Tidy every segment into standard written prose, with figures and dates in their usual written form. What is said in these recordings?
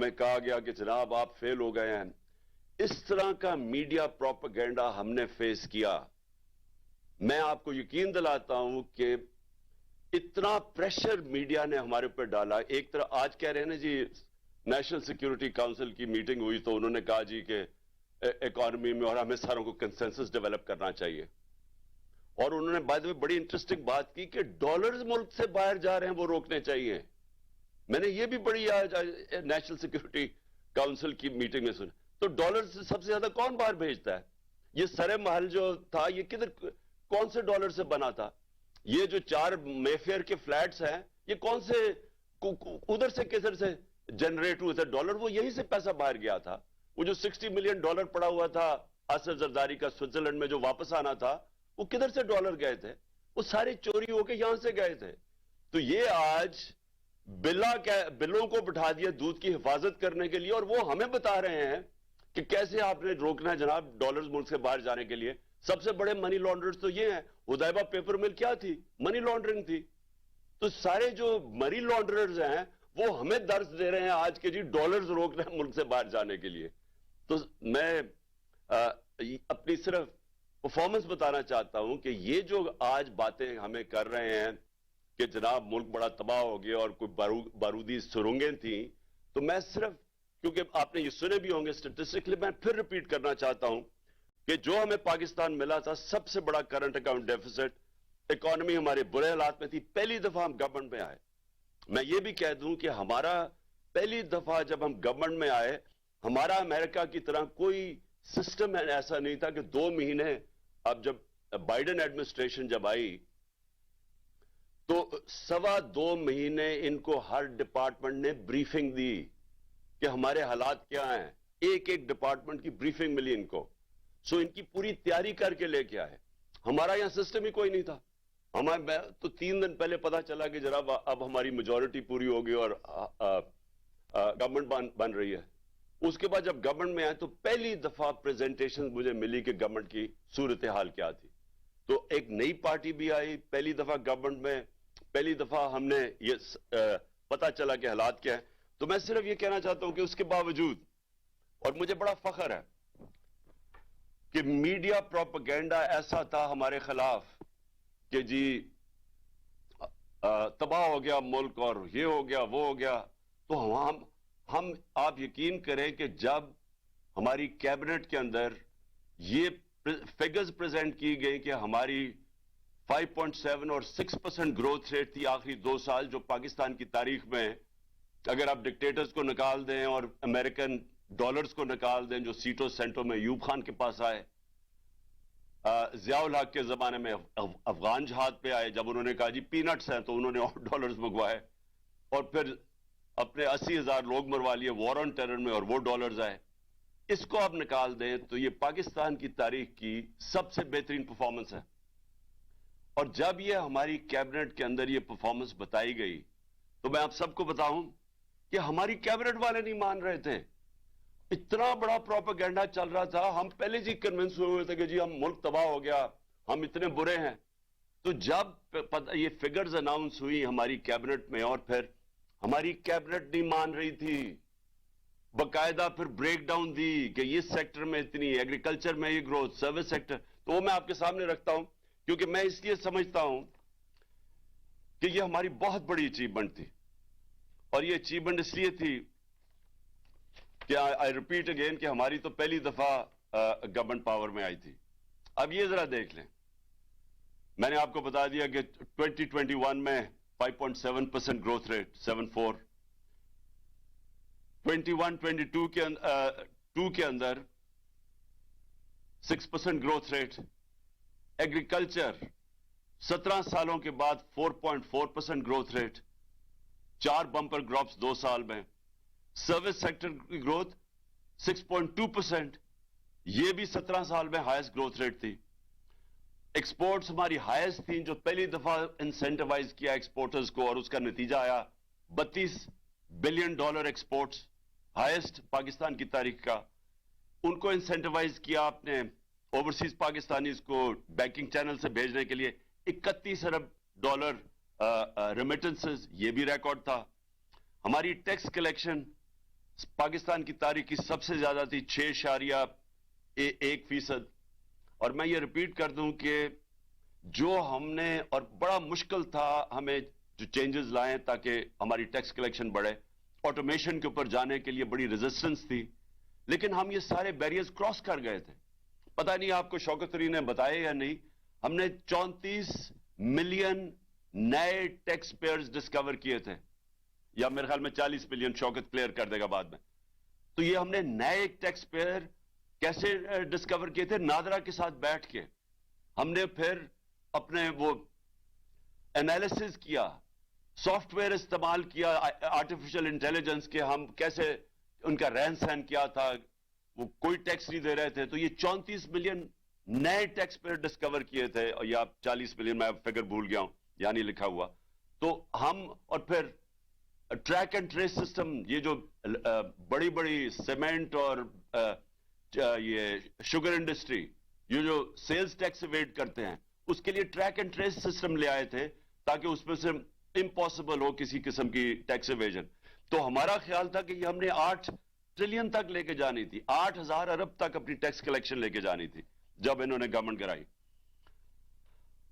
हमें कहा गया कि जनाब आप फेल हो गए हैं। इस तरह का मीडिया प्रोपेगेंडा हमने फेस किया। मैं आपको यकीन दिलाता हूं कि इतना प्रेशर मीडिया ने हमारे ऊपर डाला। एक तरह आज कह रहे हैं ना जी, नेशनल सिक्योरिटी काउंसिल की मीटिंग हुई तो उन्होंने कहा जी कि इकोनॉमी में और हमें सारों को कंसेंसस डेवलप करना चाहिए। और उन्होंने बाय द वे बड़ी इंटरेस्टिंग बात की कि डॉलर्स मुल्क से बाहर जा रहे हैं वो रोकने चाहिए। मैंने ये भी बड़ी आज नेशनल सिक्योरिटी काउंसिल की मीटिंग में सुना। तो डॉलर से सबसे ज्यादा कौन बाहर भेजता है? ये सरे महल जो था ये किधर, कौन से डॉलर से बना था? ये जो 4 मेफेयर के फ्लैट्स हैं ये कौन से, उधर से किधर से जनरेट हुए थे डॉलर? वो यहीं से पैसा बाहर गया था। वो जो $60 मिलियन पड़ा हुआ था आसिफ जरदारी का स्विट्जरलैंड में जो वापस आना था, वो किधर से डॉलर गए थे? वो सारे चोरी होके यहां से गए थे। तो ये आज बिलों को बिठा दिया दूध की हिफाजत करने के लिए, और वो हमें बता रहे हैं कि कैसे आपने रोकना है जनाब डॉलर्स मुल्क से बाहर जाने के लिए। सबसे बड़े मनी लॉन्ड्रर्स तो ये हैं। हुदैबा पेपर मिल क्या थी? मनी लॉन्ड्रिंग थी। तो सारे जो मनी लॉन्ड्रर्स हैं वो हमें दर्ज दे रहे हैं आज के जी डॉलर्स रोकना है मुल्क से बाहर जाने के लिए। तो मैं अपनी सिर्फ परफॉर्मेंस बताना चाहता हूं कि ये जो आज बातें हमें कर रहे हैं कि जनाब मुल्क बड़ा तबाह हो गया और कोई बारूदी सुरंगें थी, तो मैं सिर्फ, क्योंकि आपने ये सुने भी होंगे स्टेटिस्टिकली, मैं फिर रिपीट करना चाहता हूं कि जो हमें पाकिस्तान मिला था सबसे बड़ा करंट अकाउंट डेफिसिट, इकोनॉमी हमारे बुरे हालात में थी, पहली दफा हम गवर्नमेंट में आए। मैं ये भी कह दूं कि हमारा पहली दफा जब हम गवर्नमेंट में आए, हमारा अमेरिका की तरह कोई सिस्टम ऐसा नहीं था कि 2 महीने, अब जब बाइडेन एडमिनिस्ट्रेशन जब आई तो 2.25 महीने इनको हर डिपार्टमेंट ने ब्रीफिंग दी कि हमारे हालात क्या हैं। एक एक डिपार्टमेंट की ब्रीफिंग मिली इनको। सो इनकी पूरी तैयारी करके लेके आए। हमारा यहां सिस्टम ही कोई नहीं था। हमारे तो 3 दिन पहले पता चला कि जनाब अब हमारी मेजॉरिटी पूरी हो गई और गवर्नमेंट बन रही है। उसके बाद जब गवर्नमेंट में आए तो पहली दफा प्रेजेंटेशन मुझे मिली कि गवर्नमेंट की सूरत हाल क्या थी। तो एक नई पार्टी भी आई पहली दफा गवर्नमेंट में, पहली दफा हमने ये पता चला कि हालात क्या है। तो मैं सिर्फ ये कहना चाहता हूं कि उसके बावजूद, और मुझे बड़ा फख्र है कि मीडिया प्रोपेगेंडा ऐसा था हमारे खिलाफ कि जी तबाह हो गया मुल्क और ये हो गया वो हो गया। तो हम आप यकीन करें कि जब हमारी कैबिनेट के अंदर ये फिगर्स प्रेजेंट की गई कि हमारी 5.7 और 6% ग्रोथ रेट थी आखिरी 2 साल, जो पाकिस्तान की तारीख में, अगर आप डिक्टेटर्स को निकाल दें और अमेरिकन डॉलर्स को निकाल दें जो सीटों सेंटों में यूब खान के पास आए, जियाउल हक के जमाने में अफगान जहाज पे आए, जब उन्होंने कहा जी पीनट्स हैं तो उन्होंने और डॉलर्स मंगवाए, और फिर अपने 80,000 लोग मरवा लिए वॉर ऑन टेरर में और वो डॉलर्स आए। इसको आप निकाल दें तो ये पाकिस्तान की तारीख की सबसे बेहतरीन परफॉर्मेंस है। और जब ये हमारी कैबिनेट के अंदर ये परफॉर्मेंस बताई गई तो मैं आप सबको बताऊं कि हमारी कैबिनेट वाले नहीं मान रहे थे। इतना बड़ा प्रोपेगेंडा चल रहा था, हम पहले जी कन्विंस हुए थे कि जी हम मुल्क तबाह हो गया, हम इतने बुरे हैं। तो जब ये फिगर्स अनाउंस हुई हमारी कैबिनेट में और फिर हमारी कैबिनेट नहीं मान रही थी, बकायदा फिर ब्रेक डाउन दी कि इस सेक्टर में इतनी, एग्रीकल्चर में ये ग्रोथ, सर्विस सेक्टर, तो वो मैं आपके सामने रखता हूं क्योंकि मैं इसलिए समझता हूं कि ये हमारी बहुत बड़ी अचीवमेंट थी। और ये अचीवमेंट इसलिए थी कि आई रिपीट अगेन कि हमारी तो पहली दफा गवर्नमेंट पावर में आई थी। अब ये जरा देख लें, मैंने आपको बता दिया कि 2021 में 5.7% ग्रोथ रेट, 7.4, 21-22 के अंदर 6% ग्रोथ रेट, एग्रीकल्चर 17 सालों के बाद 4.4% ग्रोथ रेट, 4 बंपर क्रॉप्स 2 साल में, सर्विस सेक्टर की ग्रोथ 6.2%, यह भी 17 साल में हाईएस्ट ग्रोथ रेट थी। एक्सपोर्ट्स हमारी हाईएस्ट थी, जो पहली दफा इंसेंटिवाइज किया एक्सपोर्टर्स को, और उसका नतीजा आया $32 बिलियन एक्सपोर्ट्स, हाईएस्ट पाकिस्तान की तारीख का। उनको इंसेंटिवाइज किया आपने ओवरसीज पाकिस्तानीज को बैंकिंग चैनल से भेजने के लिए, $31 अरब रेमिटेंसेस, ये भी रिकॉर्ड था। हमारी टैक्स कलेक्शन पाकिस्तान की तारीख की सबसे ज्यादा थी 6.1%। और मैं ये रिपीट कर दूं कि जो हमने, और बड़ा मुश्किल था हमें जो चेंजेस लाएं ताकि हमारी टैक्स कलेक्शन बढ़े, ऑटोमेशन के ऊपर जाने के लिए बड़ी रेजिस्टेंस थी, लेकिन हम ये सारे बैरियर्स क्रॉस कर गए थे। पता नहीं आपको शौकत अली ने बताया या नहीं, हमने 34 मिलियन नए टैक्स पेयर्स डिस्कवर किए थे, या मेरे ख्याल में 40 मिलियन, शौकत क्लियर कर देगा बाद में। तो ये हमने नए टैक्स पेयर कैसे डिस्कवर किए थे? नादरा के साथ बैठ के हमने फिर अपने वो एनालिसिस किया, सॉफ्टवेयर इस्तेमाल किया आर्टिफिशियल इंटेलिजेंस के, हम कैसे उनका रहन सहन क्या था, वो कोई टैक्स नहीं दे रहे थे। तो ये 34 मिलियन नए टैक्स पेयर डिस्कवर किए थे, और या 40 मिलियन, मैं फिगर भूल गया हूं, यानी लिखा हुआ। तो हम, और फिर ट्रैक एंड ट्रेस सिस्टम, ये जो बड़ी बड़ी सीमेंट और ये शुगर इंडस्ट्री, ये जो सेल्स टैक्स एवेड करते हैं, उसके लिए ट्रैक एंड ट्रेस सिस्टम ले आए थे ताकि उसमें से इम्पॉसिबल हो किसी किस्म की टैक्स एवेजन। तो हमारा ख्याल था कि ये हमने 8 ट्रिलियन तक लेके जानी थी, 8,000 अरब तक अपनी टैक्स कलेक्शन लेके जानी थी जब इन्होंने गवर्नमेंट कराई।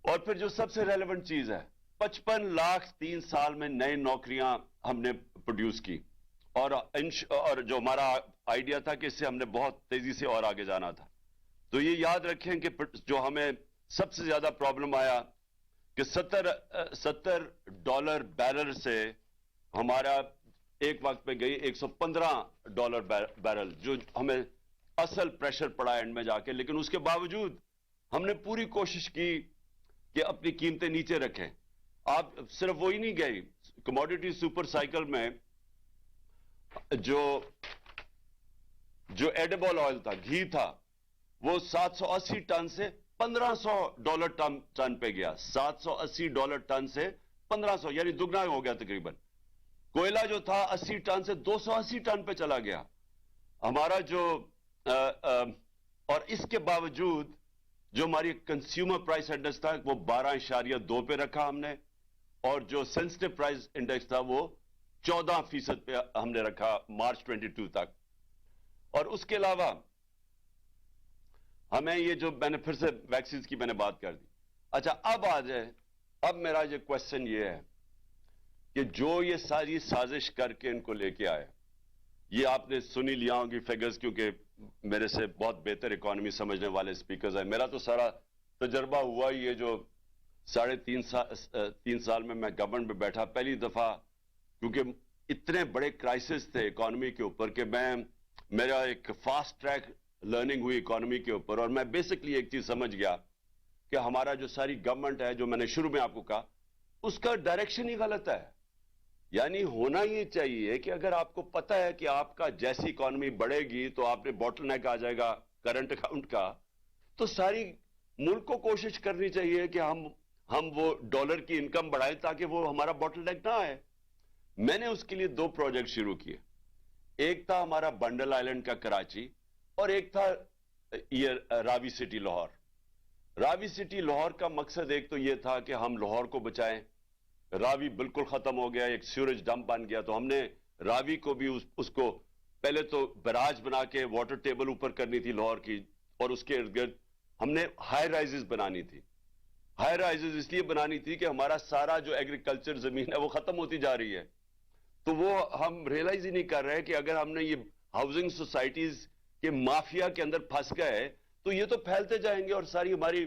और फिर जो सबसे रेलेवेंट चीज है, 55 लाख 3 साल में नई नौकरियां हमने प्रोड्यूस की, और जो हमारा आइडिया था कि इससे हमने बहुत तेजी से और आगे जाना था। तो ये याद रखें कि जो हमें सबसे ज्यादा प्रॉब्लम आया कि $70 बैरल से हमारा एक वक्त में गई $115 बैरल, जो हमें असल प्रेशर पड़ा एंड में जाके। लेकिन उसके बावजूद हमने पूरी कोशिश की कि अपनी कीमतें नीचे रखें। आप सिर्फ वो ही नहीं गई, कमोडिटी सुपर साइकिल में जो एडिबल ऑयल था, घी था, वो 780 टन से $1,500 टन पे गया। $780 टन से 1,500, यानी दुगना हो गया तकरीबन। कोयला जो था 80 टन से 280 टन पे चला गया हमारा जो और इसके बावजूद जो हमारी कंज्यूमर प्राइस इंडेक्स था वो 12.2 पे रखा हमने, और जो सेंसिटिव प्राइस इंडेक्स था वो 14% पे हमने रखा मार्च 22 तक। और उसके अलावा हमें ये जो, मैंने फिर से वैक्सीन की मैंने बात कर दी। अच्छा, अब आ जाए, अब मेरा ये क्वेश्चन ये है कि जो ये सारी साजिश करके इनको लेके आए, ये आपने सुनी लिया होगी फिगर्स, क्योंकि मेरे से बहुत बेहतर इकोनॉमी समझने वाले स्पीकर्स हैं। मेरा तो सारा तजर्बा हुआ ही है, जो 3.5 साल में मैं गवर्नमेंट में बैठा, पहली दफा, क्योंकि इतने बड़े क्राइसिस थे इकोनॉमी के ऊपर कि मेरा एक फास्ट ट्रैक लर्निंग हुई इकोनॉमी के ऊपर, और मैं बेसिकली एक चीज समझ गया कि हमारा जो सारी गवर्नमेंट है, जो मैंने शुरू में आपको कहा, उसका डायरेक्शन ही गलत है। यानी होना ये चाहिए कि अगर आपको पता है कि आपका जैसी इकोनॉमी बढ़ेगी तो आपने बॉटलनेक आ जाएगा करंट अकाउंट का, तो सारी मुल्क को कोशिश करनी चाहिए कि हम वो डॉलर की इनकम बढ़ाएं ताकि वो हमारा बॉटलनेक ना आए। मैंने उसके लिए 2 प्रोजेक्ट शुरू किए। एक था हमारा बंडल आइलैंड का कराची, और एक था ये रावी सिटी लाहौर। रावी सिटी लाहौर का मकसद एक तो ये था कि हम लाहौर को बचाएं। रावी बिल्कुल खत्म हो गया, एक सीवरेज डंप बन गया, तो हमने रावी को भी उसको पहले तो बैराज बना के वाटर टेबल ऊपर करनी थी लाहौर की, और उसके इर्द गिर्द हमने हाई राइजेस बनानी थी। हाई राइजेस इसलिए बनानी थी कि हमारा सारा जो एग्रीकल्चर जमीन है वो खत्म होती जा रही है। तो वो हम रियलाइज ही नहीं कर रहे कि अगर हमने ये हाउसिंग सोसाइटीज के माफिया के अंदर फंस गए तो ये तो फैलते जाएंगे और सारी हमारी